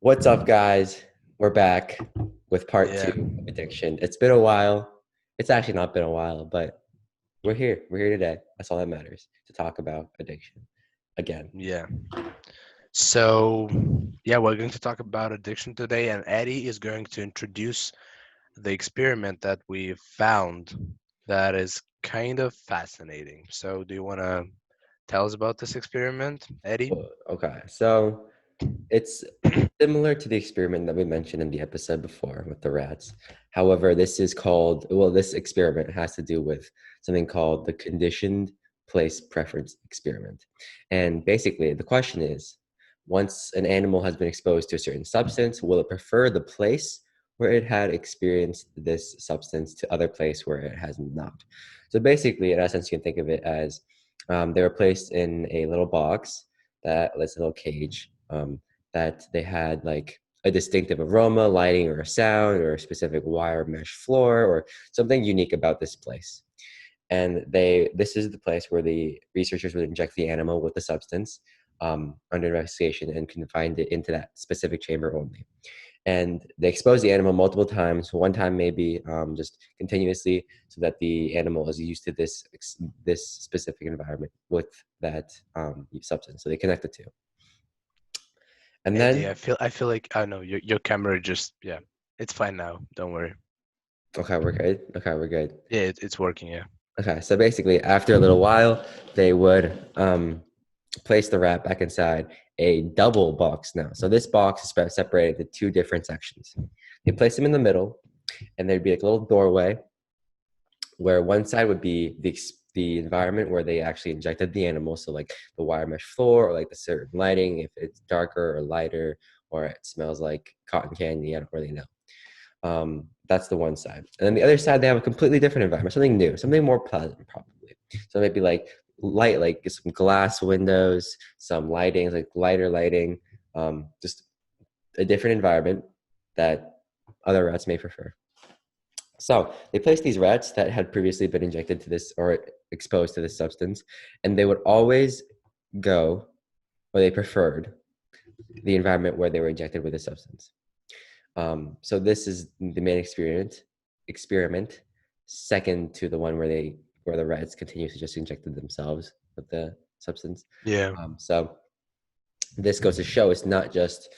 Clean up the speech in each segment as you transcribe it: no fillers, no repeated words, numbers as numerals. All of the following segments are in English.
What's up, guys? We're back with part two Yeah, of addiction. It's been a while. It's actually not been a while, but we're here. We're here today. That's all that matters to talk about addiction again. yeah. So, yeah, we're going to talk about addiction today, and Eddie is going to introduce the experiment that we found that is kind of fascinating. So, do you want to tell us about this experiment, Eddie? Okay, so it's similar to the experiment that we mentioned in the episode before with the rats. However, this experiment has to do with something called the conditioned place preference experiment. And basically, the question is, once an animal has been exposed to a certain substance, will it prefer the place where it had experienced this substance to other place where it has not? So basically, in essence, you can think of it as they were placed in a little box that's a little cage. That they had like a distinctive aroma, lighting, or a sound, or a specific wire mesh floor, or something unique about this place. And this is the place where the researchers would inject the animal with the substance under investigation and confined it into that specific chamber only. And they expose the animal multiple times, one time maybe just continuously, so that the animal is used to this specific environment with that substance. So they connect the two. And Eddie, I then feel I feel like I know your camera just yeah, it's fine now. Don't worry. Okay, we're good. Okay, we're good. Yeah, it's working. Yeah. Okay, so basically, after a little while, they would place the rat back inside a double box now. So this box is separated into two different sections. They place them in the middle, and there'd be like a little doorway where one side would be the environment where they actually injected the animal, so like the wire mesh floor or like the certain lighting, if it's darker or lighter, or it smells like cotton candy, I don't really know. That's the one side. And then the other side, they have a completely different environment, something new, something more pleasant, probably. So maybe like light, like some glass windows, some lighting, like lighter lighting, just a different environment that other rats may prefer. So they placed these rats that had previously been injected to this or exposed to this substance, and they would always go, or they preferred the environment where they were injected with the substance. So this is the main experiment, second to the one where the rats continue to just inject themselves with the substance. Yeah. So this goes to show it's not just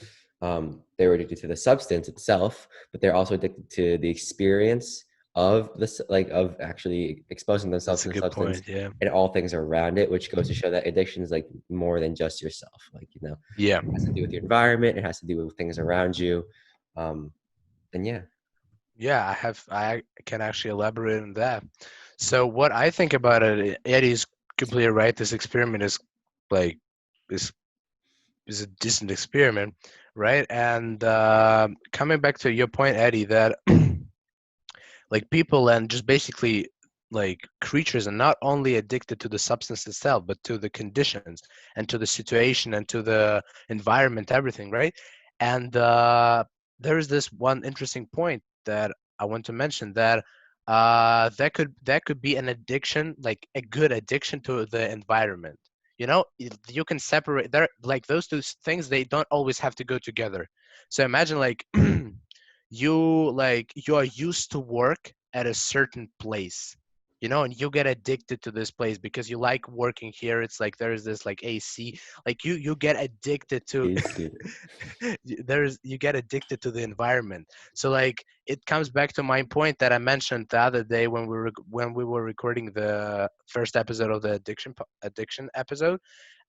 they were addicted to the substance itself, but they're also addicted to the experience of this, like of actually exposing themselves That's to a the good substance point. Yeah. and all things around it, which goes to show that addiction is like more than just yourself. Like, it Yeah. has to do with your environment, it has to do with things around you. Um, and yeah. Yeah, I can actually elaborate on that. So what I think about it, Eddie's completely right. This experiment is like is is a decent experiment, right? And coming back to your point, Eddie, that like people and just basically like creatures are not only addicted to the substance itself, but to the conditions and to the situation and to the environment, everything, right? And there is this one interesting point that I want to mention that that could be an addiction, like a good addiction to the environment. You can separate there, like those two things. They don't always have to go together. So imagine like you are used to work at a certain place, and you get addicted to this place because you like working here. It's like there's this like AC, like you get addicted to AC. you get addicted to the environment. So like it comes back to my point that I mentioned the other day when we were recording the first episode of the addiction episode.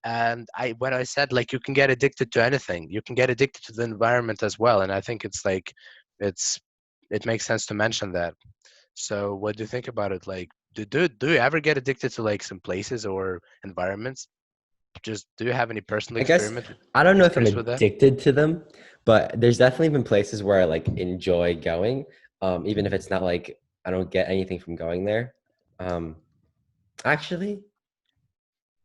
And when I said like you can get addicted to anything, you can get addicted to the environment as well. And I think it's like it's it makes sense to mention that. So what do you think about it? Like do you ever get addicted to like some places or environments? Just do you have any personal I guess experiment I don't know if I'm experience with that? addicted to them, but there's definitely been places where I like enjoy going, even if it's not like I don't get anything from going there. Um, actually,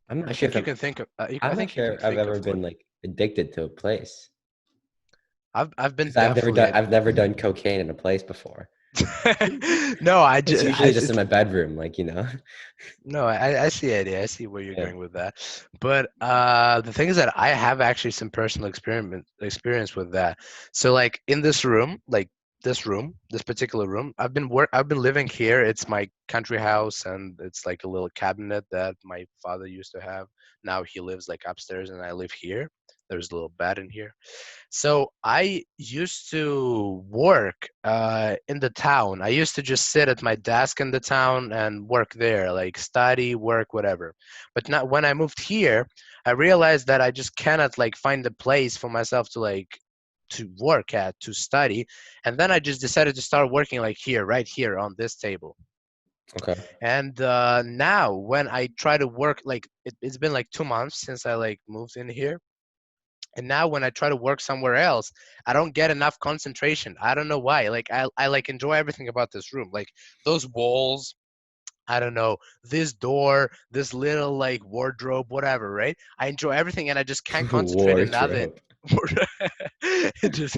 I'm I not sure if think you I've, can think of I I'm not think you sure can if I've think ever of been one. like addicted to a place I've been because I've never definitely done I've never done cocaine in a place before. No, It's I usually just in my bedroom, like, you know. no, I see it. I see where you're Yeah. going with that. But the thing is that I have actually some personal experience with that. So like in this room, like this particular room, I've been living here. It's my country house, and it's like a little cabinet that my father used to have. Now he lives like upstairs, and I live here. There's a little bed in here. So I used to work in the town. I used to just sit at my desk in the town and work there, like study, work, whatever. But now when I moved here, I realized that I just cannot like find a place for myself to like to work at, to study. And then I just decided to start working like here, right here on this table. Okay. And now when I try to work, like it's been like 2 months since I like moved in here, and now when I try to work somewhere else, I don't get enough concentration. I don't know why. Like I like enjoy everything about this room, like those walls, I don't know, this door, this little like wardrobe, whatever, right? I enjoy everything, and I just can't concentrate in other. Wardrobe. it just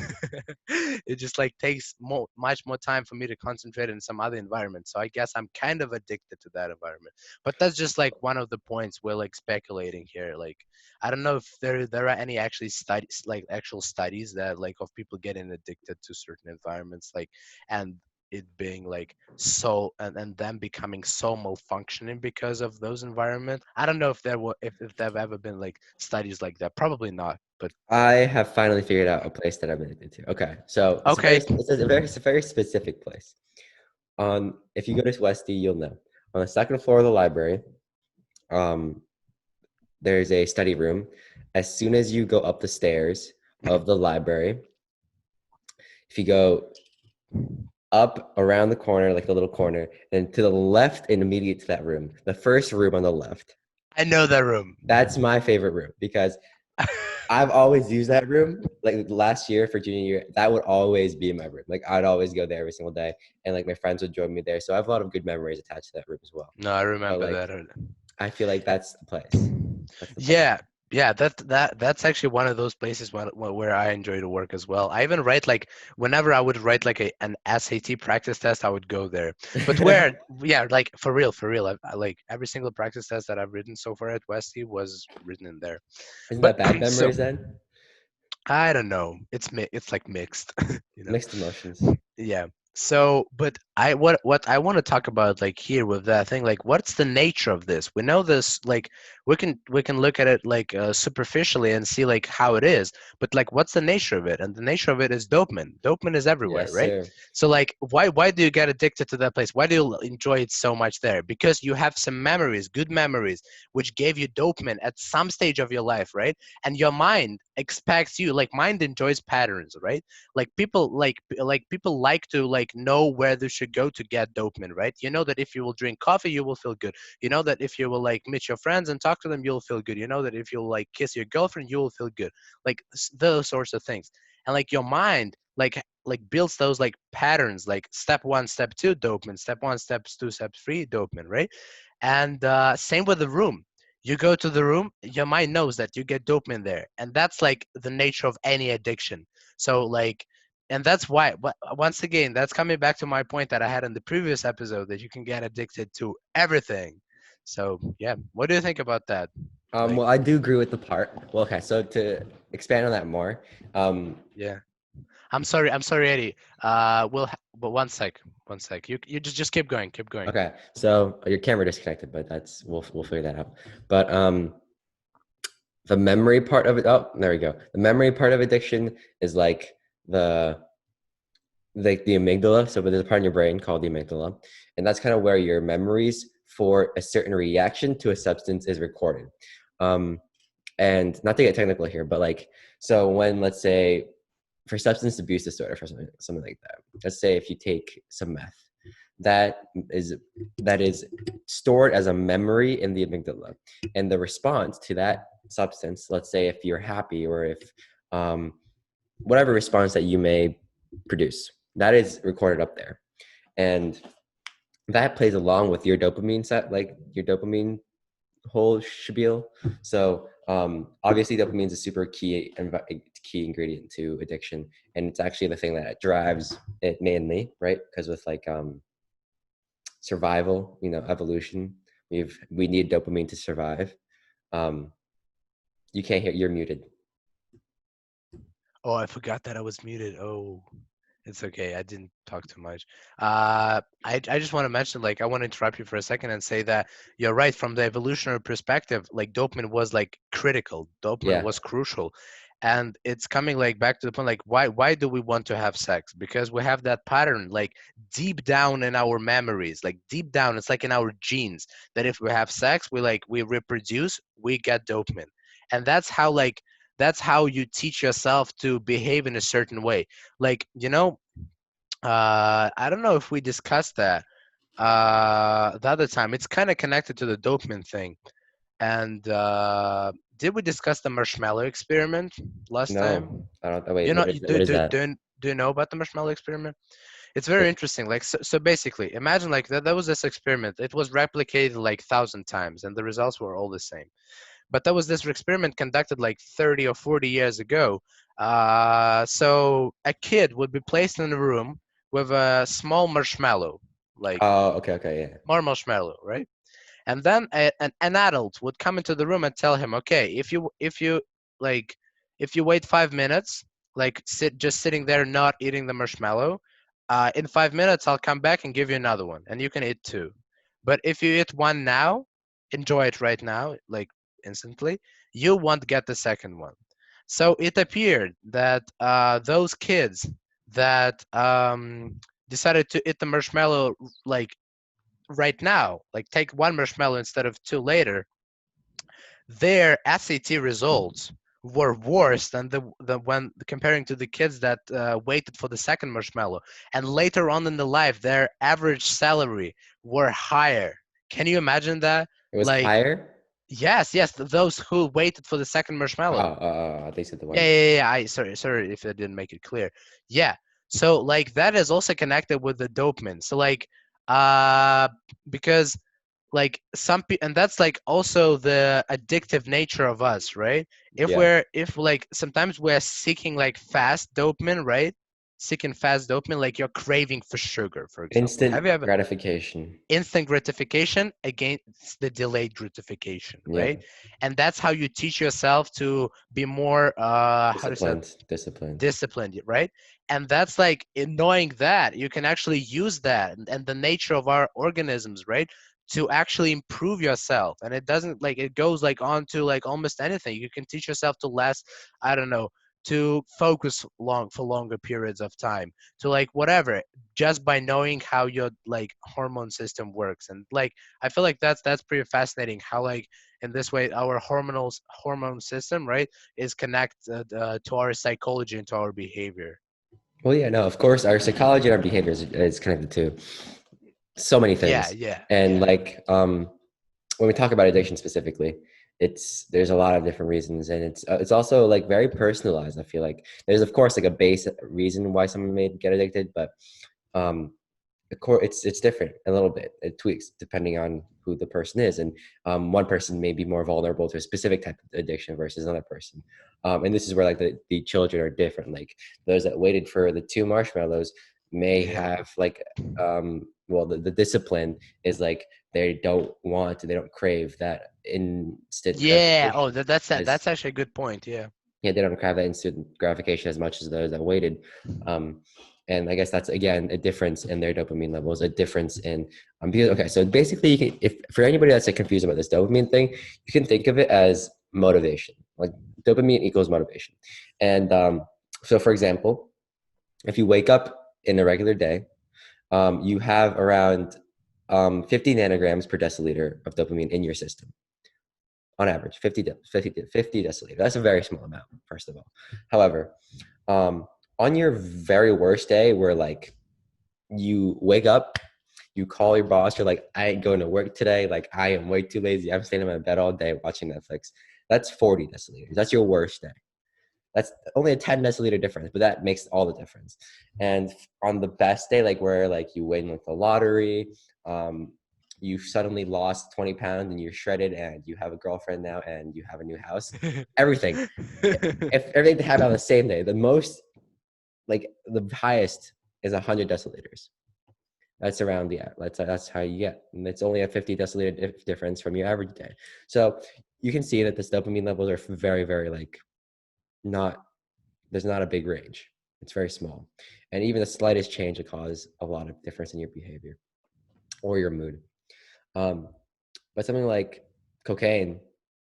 it just like takes much more time for me to concentrate in some other environment. So I guess I'm kind of addicted to that environment. But that's just like one of the points we're like speculating here. Like I don't know if there are any actually studies, like actual studies that like of people getting addicted to certain environments, like, and it being like so, and them becoming so malfunctioning because of those environments. I don't know if if there have ever been like studies like that. Probably not, but I have finally figured out a place that I'm addicted to. Okay, so okay. it's a very specific place. If you go to Westy, you'll know. On the second floor of the library, um, there's a study room. As soon as you go up the stairs of the library, if you go up around the corner, like a little corner, and to the left and immediate to that room, the first room on the left, I know that room. that's my favorite room because I've always used that room. Like last year for junior year, that would always be my room. Like I'd always go there every single day, and like my friends would join me there. So I have a lot of good memories attached to that room as well. No, I But remember like, that. I feel like that's the place. That's the place. Yeah, yeah, that's actually one of those places where I enjoy to work as well. I even write like whenever I would write like an SAT practice test, I would go there. But where, yeah, like for real, I like every single practice test that I've written so far at Westy was written in there. Isn't But that bad so memories then? I don't know, it's like mixed, you know. Mixed emotions. Yeah. So, but what I want to talk about like here with that thing, like what's the nature of this? We know this, like we can look at it like superficially and see like how it is, but like what's the nature of it? And the nature of it is dopamine. Dopamine is everywhere, Yes, right? sir. So like why do you get addicted to that place? Why do you enjoy it so much there? Because you have some memories, good memories, which gave you dopamine at some stage of your life, right? And your mind expects you, like mind enjoys patterns, right? Like people people like to like know where they should go to get dopamine, right? You know that if you will drink coffee you will feel good. You know that if you will like meet your friends and talk to them you'll feel good. You know that if you'll like kiss your girlfriend you will feel good. Like those sorts of things. And like your mind like builds those like patterns, like step one, step two, dopamine, step one, step two, step three, dopamine, right? And same with the room. You go to the room, your mind knows that you get dopamine there, and that's like the nature of any addiction. So like, and that's why, once again, that's coming back to my point that I had in the previous episode, that you can get addicted to everything. So yeah, what do you think about that? Like, Well, I do agree with the part. Well, okay, so to expand on that more, yeah, I'm sorry, Eddie. But one sec. You just keep going, keep going. okay, so your camera disconnected, but that's we'll figure that out. But the memory part of it, oh, there we go. The memory part of addiction is like the the amygdala. So there's a part in your brain called the amygdala, and that's kind of where your memories for a certain reaction to a substance is recorded. Um, and not to get technical here, but like, so when, let's say, for substance abuse disorder, for something like that, let's say if you take some meth, that is that is stored as a memory in the amygdala, and the response to that substance, let's say if you're happy or if um, whatever response that you may produce, that is recorded up there, and that plays along with your dopamine set, like your dopamine whole spiel. So Obviously, dopamine is a super key ingredient to addiction, and it's actually the thing that drives it mainly, right? Because with like survival, evolution, we need dopamine to survive. Um, you can't hear. You're muted. Oh, I forgot that I was muted. Oh, it's okay. I didn't talk too much. I just want to mention, like, I want to interrupt you for a second and say that you're right. From the evolutionary perspective, like, dopamine was like critical. Dopamine Yeah. was crucial, and it's coming like back to the point, like, why do we want to have sex? Because we have that pattern, like, deep down in our memories, like deep down, it's like in our genes that if we have sex, we reproduce, we get dopamine, and that's how you teach yourself to behave in a certain way. Like, I don't know if we discussed that the other time. It's kind of connected to the dopamine thing. And did we discuss the marshmallow experiment last time? No, I don't. Oh, wait, You know, what is that? do you know about the marshmallow experiment? It's very interesting. Like, so basically, imagine like that was this experiment. It was replicated like 1,000 times, and the results were all the same. But that was this experiment conducted like 30 or 40 years ago. So a kid would be placed in a room with a small marshmallow, like Oh, okay, okay, yeah. more marshmallow, right? And then an adult would come into the room and tell him, okay, like if you wait 5 minutes, like just sitting there not eating the marshmallow, in 5 minutes I'll come back and give you another one, and you can eat two. But if you eat one now, enjoy it right now, like instantly, you won't get the second one. So it appeared that those kids that decided to eat the marshmallow like right now, like take one marshmallow instead of two later, their SAT results were worse than the when comparing to the kids that waited for the second marshmallow. And later on in the life, their average salary were higher. Can you imagine that? It was Like, higher. yes, yes, those who waited for the second marshmallow. They said the Yeah, one. yeah, yeah. I sorry if I didn't make it clear. Yeah. So like that is also connected with the dopamine. So like uh because like and that's like also the addictive nature of us, right? Yeah, If like sometimes we're seeking like fast dopamine, right? Seeking fast dopamine, like you're craving for sugar, for example. Have you instant ever gratification. instant gratification against the delayed gratification, Yeah, right? And that's how you teach yourself to be more how to say it, disciplined. disciplined, right? And that's like, in knowing that you can actually use that and the nature of our organisms, right, to actually improve yourself. And it doesn't like, it goes like on to like almost anything. You can teach yourself to last, I don't know, to focus for longer periods of time, to like whatever, just by knowing how your like hormone system works. And like I feel like that's pretty fascinating how like in this way our hormone system, right, is connected to our psychology and to our behavior. Well, yeah, no, of course, our psychology and our behavior is connected to so many Yeah, things. yeah, And yeah, like, when we talk about addiction specifically, there's a lot of different reasons, and it's also like very personalized. I feel like there's of course like a base reason why someone may get addicted, but um, it's different a little bit. It tweaks depending on who the person is, and one person may be more vulnerable to a specific type of addiction versus another person. And this is where like the children are different. Like those that waited for the two marshmallows may yeah, have like well the discipline is like they don't crave that instant yeah. Oh, gratification as that's actually a good point. Yeah, yeah, they don't have that instant gratification as much as those that waited. Um, and I guess that's again a difference in their dopamine levels, a difference in because okay, so basically you can if for anybody that's like confused about this dopamine thing, you can think of it as motivation. Like dopamine equals motivation. And so for example, if you wake up in a regular day, you have around 50 nanograms per deciliter of dopamine in your system on average 50 deciliter. That's a very small amount, first of all. However, um, on your very worst day where like you wake up, you call your boss, you're like, I ain't going to work today, like I am way too lazy, I'm staying in my bed all day watching Netflix. That's 40 deciliters. That's your worst day. That's only a 10 deciliter difference, but that makes all the difference. And on the best day, like where like you win like the lottery, um, you suddenly lost 20 pounds and you're shredded and you have a girlfriend now and you have a new house. Everything. If everything happened on the same day, the most, like the highest is 100 deciliters. That's around, yeah, that's how you get. And it's only a 50 deciliter difference from your average day. So you can see that the dopamine levels are very, very like not, there's not a big range. It's very small. And even the slightest change will cause a lot of difference in your behavior or your mood. But something like cocaine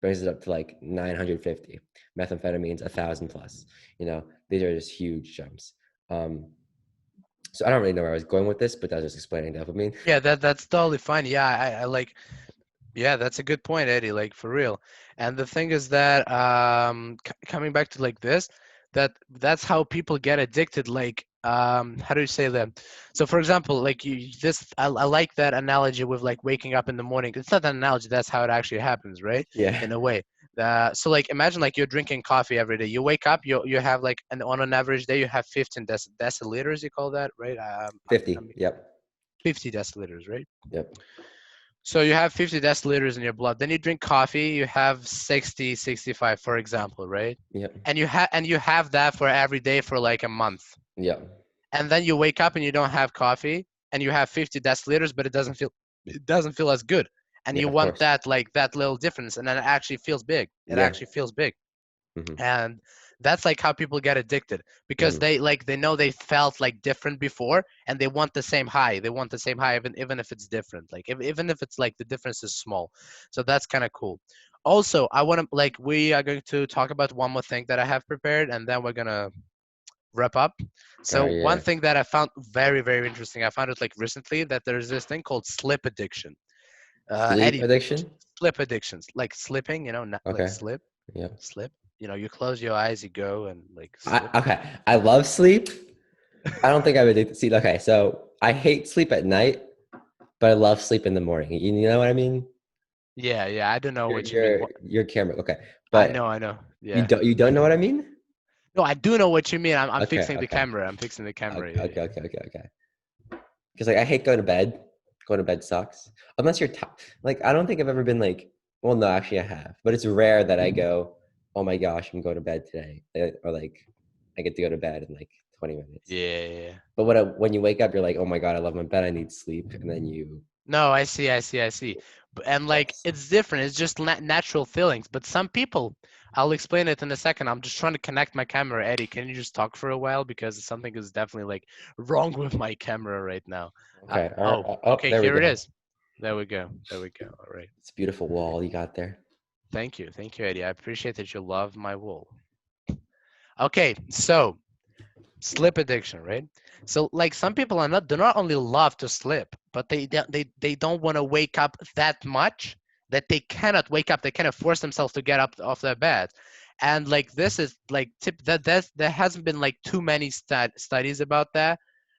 brings it up to like 950, methamphetamines 1,000 plus. These are just huge jumps. So I don't really know where I was going with this, but I was just explaining dopamine. Yeah, that's totally fine. Yeah, I like. Yeah, that's a good point, Eddie. Like for real. And the thing is that coming back to like this, that's how people get addicted. Like how do you say that? So for example, like I like that analogy with like waking up in the morning. It's not an analogy. That's how it actually happens, right? Yeah, In a way. So like imagine like you're drinking coffee every day. You wake up, you have like on an average day you have 15 deciliters. You call that, right? 50. Yep. 50 deciliters, right? Yep. So you have 50 deciliters in your blood. Then you drink coffee, you have 60, 65, for example, right? Yep. And you have that for every day for like a month. Yep. And then you wake up and you don't have coffee and you have 50 deciliters, but it doesn't feel as good. And Yeah, you of want course. that little difference, and then it actually feels big. It Yeah. actually feels big. Mm-hmm. And that's like how people get addicted because Mm-hmm. they know they felt like different before and they want the same high. They want the same high even if it's different, like even if it's like the difference is small. So that's kind of cool. Also, I want to like we are going to talk about one more thing that I have prepared, and then we're gonna wrap up. All So right. one Yeah. thing that I found very, very interesting, I found it like recently, that there's this thing called slip addiction. Sleep Eddie, addiction. slip addictions, like slipping, not like Okay. slip, Yep. slip. You close your eyes, you go and like slip. Okay. I love sleep. I don't think I would see. Okay, so I hate sleep at night, but I love sleep in the morning. You know what I mean? Yeah, yeah. I don't know Your what you mean. your your camera. Okay, I but know, I know. you Yeah. don't know what I mean? No, I do know what you mean. I'm Okay. fixing the Okay. camera. I'm fixing the camera. Okay. Yeah, Okay. yeah. Okay. Okay. Okay. Because like I hate going to bed. Going to bed sucks. Unless you're like I don't think I've ever been like. Well, no, actually I have, but it's rare that I go. Oh my gosh, I'm going to bed today, or like I get to go to bed in like 20 minutes. Yeah, yeah, yeah. But when you wake up, you're like, oh my god, I love my bed. I need sleep, and then you. No, I see, I see, I see. And like That's it's different. It's just natural feelings. But some people, I'll explain it in a second. I'm just trying to connect my camera. Eddie, can you just talk for a while because something is definitely like wrong with my camera right now. okay. All right. Oh, Oh, okay. there we Here it go. is. There we go. There we go. All right. It's a beautiful wall you got there. Thank you, Eddie. I appreciate that you love my wool. Okay, so slip addiction, right? So like some people do not only love to sleep, but they don't want to wake up that much that they cannot wake up. They cannot force themselves to get up off their bed. And like this is like there hasn't been like too many studies about that,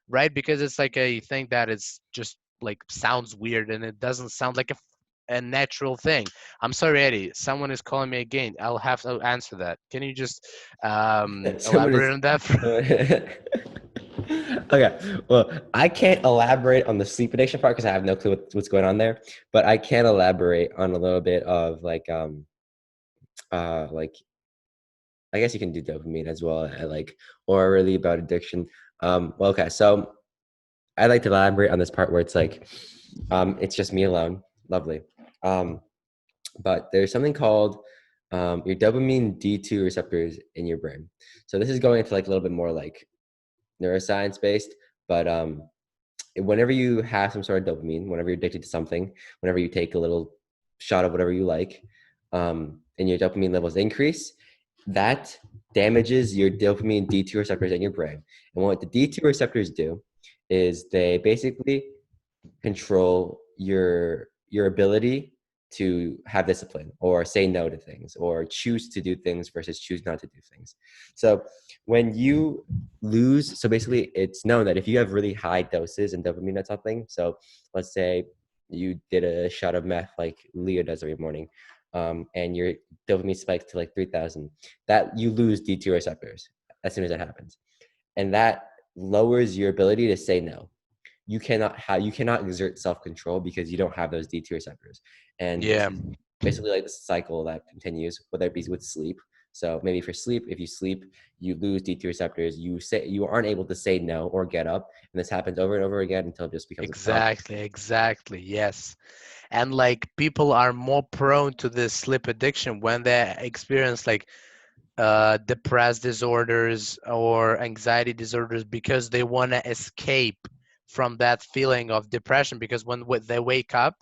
right? Because it's like a thing that is just like sounds weird and it doesn't sound like a natural thing. I'm sorry, Eddie. Someone is calling me again. I'll have to answer that. Can you just Someone elaborate is. on that? Okay. Well, I can't elaborate on the sleep addiction part because I have no clue what's going on there. But I can elaborate on a little bit of like I guess you can do dopamine as well, or really about addiction. Well, okay. So I like to elaborate on this part where it's like, it's just me alone. Lovely. Um, but there's something called your dopamine D2 receptors in your brain. So this is going into like a little bit more like neuroscience based, but whenever you have some sort of dopamine, whenever you're addicted to something, whenever you take a little shot of whatever you like, and your dopamine levels increase, that damages your dopamine D2 receptors in your brain. And what the D2 receptors do is they basically control your ability to have discipline or say no to things or choose to do things versus choose not to do things. So when you lose, so basically it's known that if you have really high doses in dopamine or something, so let's say you did a shot of meth like Leo does every morning, and your dopamine spikes to like 3,000, that you lose D2 receptors as soon as it happens. And that lowers your ability to say no. you cannot exert self-control because you don't have those D2 receptors. And this Yeah, is basically like this cycle that continues, whether it be with sleep. So maybe for sleep, if you sleep, you lose D2 receptors. You aren't able to say no or get up, and this happens over and over again until it just becomes a chronic. exactly. Yes. And like people are more prone to this sleep addiction when they experience like depressed disorders or anxiety disorders because they want to escape from that feeling of depression, because when they wake up,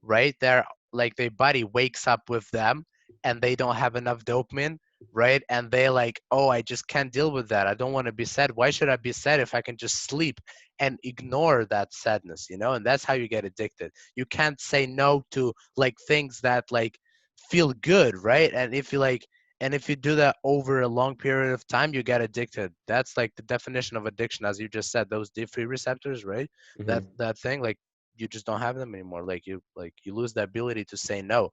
right, they're like their body wakes up with them and they don't have enough dopamine, right, and they like, oh, I just can't deal with that, I don't want to be sad, why should I be sad if I can just sleep and ignore that sadness, and that's how you get addicted. You can't say no to like things that like feel good, right? And if you do that over a long period of time, you get addicted. That's like the definition of addiction, as you just said, those D3 receptors, right? That Mhm. that thing, like you just don't have them anymore. Like you lose the ability to say no.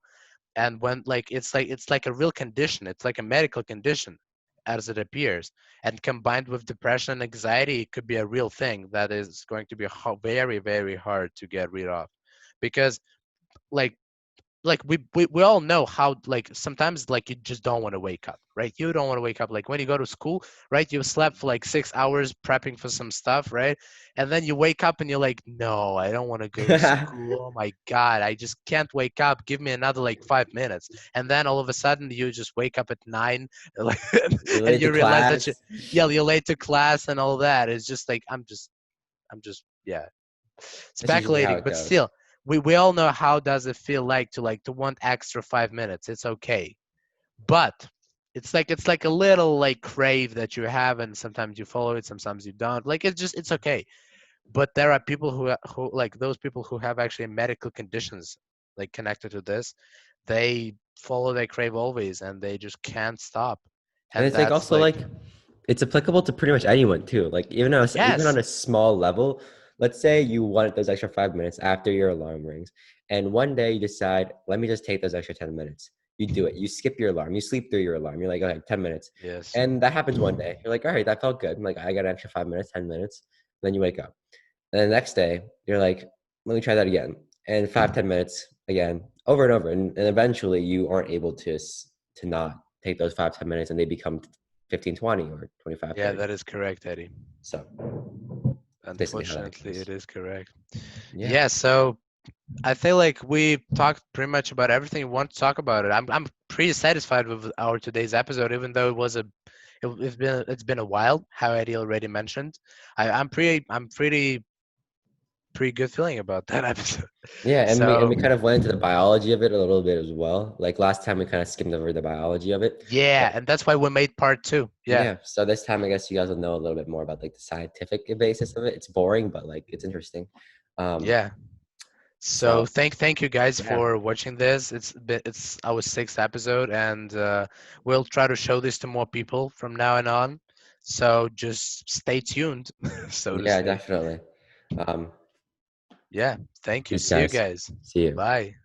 And when it's like a real condition, it's like a medical condition as it appears. And combined with depression and anxiety, it could be a real thing that is going to be very, very hard to get rid of. Because like we all know how like sometimes like you just don't want to wake up, right? You don't want to wake up like when you go to school, right? You slept for like 6 hours prepping for some stuff, right? And then you wake up and you're like, no, I don't want to go to school, oh my god, I just can't wake up, give me another like 5 minutes. And then all of a sudden you just wake up at 9 like, You're and late to you realize that class. yeah, you're late to class and all that. It's just like I'm just yeah, That's usually how speculating, it but goes. still, we all know how does it feel like to want extra 5 minutes. It's okay, but it's like a little like crave that you have, and sometimes you follow it, sometimes you don't. Like it's okay. But there are people who like those people who have actually medical conditions like connected to this. They follow their crave always, and they just can't stop. And And it's like that's also like like it's applicable to pretty much anyone too. Like even on yes, a small level, let's say you want those extra 5 minutes after your alarm rings, and one day you decide, let me just take those extra 10 minutes. You do it. You skip your alarm. You sleep through your alarm. You're like, okay, 10 minutes, yes, and that happens one day. You're like, all right, that felt good. I'm like, I got an extra 5 minutes, 10 minutes. Then you wake up, and the next day you're like, let me try that again, and 5, 10 minutes again, over and over, and eventually you aren't able to not take those 5, 10 minutes, and they become 15, 20, or 25, yeah, 30. that is correct, Eddie. So that's basically how that Unfortunately, it goes. is correct. Yeah. Yeah, so I feel like we talked pretty much about everything we want to talk about it. I'm pretty satisfied with our today's episode, even though it's been a while, how Eddie already mentioned. I'm pretty good feeling about that episode. Yeah, and we So kind of went into the biology of it a little bit as well. Like last time we kind of skimmed over the biology of it. yeah, But and that's why we made part two. Yeah, yeah, so this time I guess you guys will know a little bit more about like the scientific basis of it. It's boring, but like it's interesting. Um, yeah. So so thank you guys yeah. for watching this. It's our sixth episode, and we'll try to show this to more people from now on. So just stay tuned, so to Yeah, say. definitely. Um, Yeah, thank you. Peace See you guys. guys. See you. Bye.